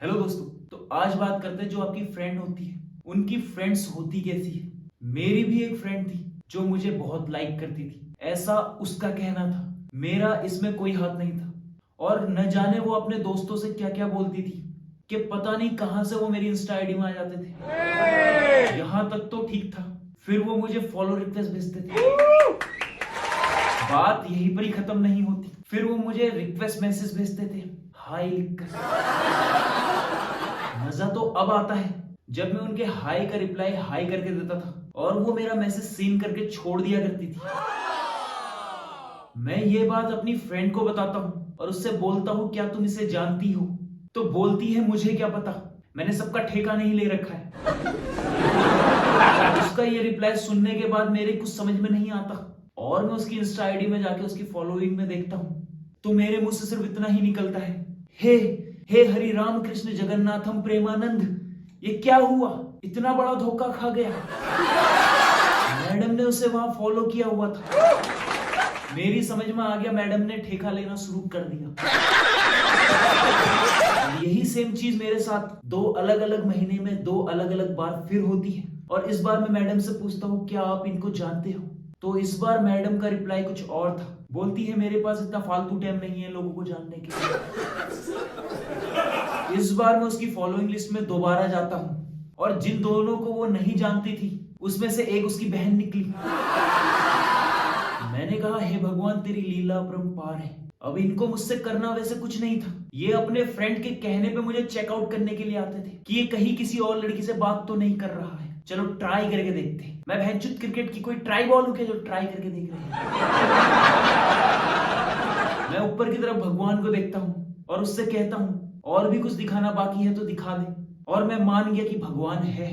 Hello दोस्तों, तो आज बात करते हैं जो आपकी फ्रेंड होती है उनकी फ्रेंड्स होती कैसी है। मेरी भी एक फ्रेंड थी जो मुझे बहुत लाइक करती थी, ऐसा उसका कहना था। मेरा इसमें कोई हाथ नहीं था और न जाने वो अपने दोस्तों से क्या क्या बोलती थी कि पता नहीं कहां से वो मेरी इंस्टा आईडी में आ जाते थे। यहां तक तो ठीक था, फिर वो मुझे फॉलो रिक्वेस्ट भेजते थे। बात यहीं पर ही खत्म नहीं होती, फिर वो मुझे रिक्वेस्ट मैसेज भेजते थे हाय लिखकर। मजा तो अब आता है जब मैं उनके हाय का रिप्लाई हाय करके देता था और वो मेरा मैसेज सीन करके छोड़ दिया करती थी। मैं ये बात अपनी फ्रेंड को बताता हूँ और उससे बोलता हूँ क्या तुम इसे जानती हो, तो बोलती है मुझे क्या पता, मैंने सबका ठेका नहीं ले रखा है। उसका ये रिप्लाई सुनने के बाद मेरे कुछ समझ में नहीं आता और मैं उसकी इंस्टा आईडी में जाके उसकी फॉलोइंग में देखता हूँ तो मेरे मुंह से सिर्फ इतना ही निकलता है, हे हे हरि राम कृष्ण जगन्नाथम प्रेमानंद। ये क्या हुआ, इतना बड़ा धोखा खा गया। मैडम ने उसे वहां फॉलो किया हुआ था। मेरी समझ में आ गया, मैडम ने ठेका लेना शुरू कर दिया। यही सेम चीज मेरे साथ दो अलग अलग महीने में दो अलग अलग बार फिर होती है और इस बार मैं मैडम से पूछता हूँ क्या आप इनको जानते हो, तो इस बार मैडम का रिप्लाई कुछ और था। बोलती है मेरे पास इतना फालतू टाइम नहीं है लोगों को जानने के लिए। इस बार मैं उसकी फॉलोइंग लिस्ट में दोबारा जाता हूँ और जिन दोनों को वो नहीं जानती थी उसमें से एक उसकी बहन निकली। मैंने कहा हे भगवान तेरी लीला अपरंपार है। अब इनको मुझसे करना वैसे कुछ नहीं था, ये अपने फ्रेंड के कहने पे मुझे चेकआउट करने के लिए आते थे कि ये कहीं किसी और लड़की से बात तो नहीं कर रहा है, चलो ट्राई करके देखते हैं। मैं भैंचुत क्रिकेट की कोई ट्राई बॉल हूं क्या जो ट्राई करके देख रहे हैं। मैं ऊपर की तरफ भगवान को देखता हूँ और उससे कहता हूँ और भी कुछ दिखाना बाकी है तो दिखा दे, और मैं मान गया कि भगवान है।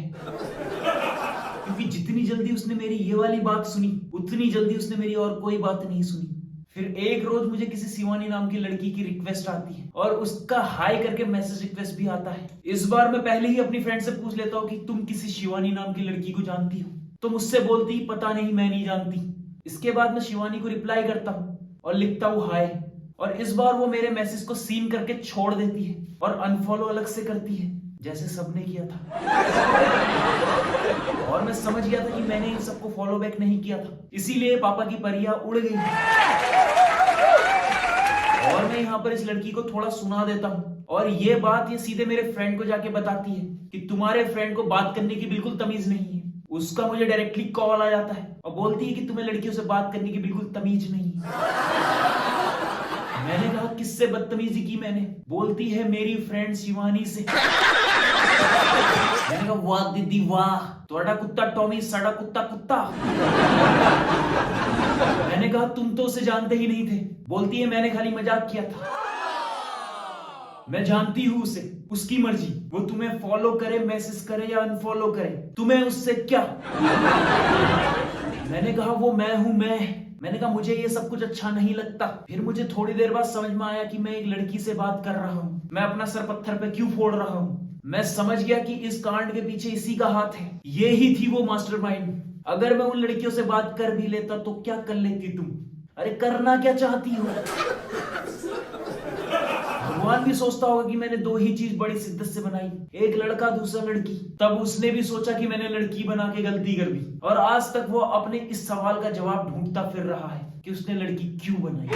क्योंकि जितनी जल्दी उसने मेरी ये वाली बात सुनी उतनी जल्दी उसने मेरी और कोई बात नहीं सुनी। फिर एक रोज मुझे किसी शिवानी नाम की लड़की की रिक्वेस्ट आती है और उसका हाय करके मैसेज रिक्वेस्ट भी आता है। इस बार मैं पहले ही अपनी फ्रेंड से पूछ लेता हूँ कि तुम किसी शिवानी नाम की लड़की को जानती हो, तो मुझसे बोलती पता नहीं मैं नहीं जानती। इसके बाद मैं शिवानी को रिप्लाई करता हूँ और लिखता हूँ हाय, और इस बार वो मेरे मैसेज को सीन करके छोड़ देती है और अनफॉलो अलग से करती है जैसे सबने किया था। और मैं समझ गया था कि मैंने इन सबको फॉलो बैक नहीं किया था, इसीलिए पापा की परियां उड़ गई। और मैं यहाँ पर इस लड़की को थोड़ा सुना देता हूँ और ये बात ये सीधे मेरे फ्रेंड को जाके बताती है कि तुम्हारे फ्रेंड को बात करने की बिल्कुल तमीज नहीं है। उसका मुझे डायरेक्टली कॉल आ जाता है और बोलती है कि तुम्हें लड़कियों से बात करने की बिल्कुल तमीज नहीं है। मैंने कहा किससे बदतमीजी की मैंने, बोलती है मेरी फ्रेंड शिवानी से। मैंने कहा वाह दीदी वाह, तुम्हारा कुत्ता टॉमी साड़ा कुत्ता कुत्ता। मैंने कहा तुम तो उसे जानते ही नहीं थे। बोलती है मैंने खाली मजाक किया था, मैं जानती हूं उसे, उसकी मर्जी, वो तुम्हें फॉलो करे मैसेज करे या अनफॉलो करे, तुम्हें उससे क्या। मैंने कहा वो मैं हूं मैंने कहा मुझे ये सब कुछ अच्छा नहीं लगता। फिर मुझे थोड़ी देर बाद समझ में आया कि मैं एक लड़की से बात कर रहा हूँ, मैं अपना सर पत्थर पे क्यों फोड़ रहा हूँ। मैं समझ गया कि इस कांड के पीछे इसी का हाथ है, ये ही थी वो मास्टरमाइंड। अगर मैं उन लड़कियों से बात कर भी लेता तो क्या कर लेती तुम, अरे करना क्या चाहती हो। भगवान भी सोचता होगा कि मैंने दो ही चीज बड़ी शिद्दत से बनाई, एक लड़का दूसरा लड़की, तब उसने भी सोचा कि मैंने लड़की बना के गलती कर दी और आज तक वो अपने इस सवाल का जवाब ढूंढता फिर रहा है कि उसने लड़की क्यों बनाई।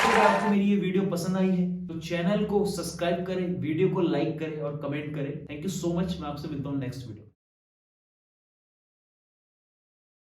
अगर आपको मेरी ये वीडियो पसंद आई है तो चैनल को सब्सक्राइब करें, वीडियो को लाइक करें और कमेंट करें। Thank you so much. मैं आपसे मिलता हूँ नेक्स्ट वीडियो।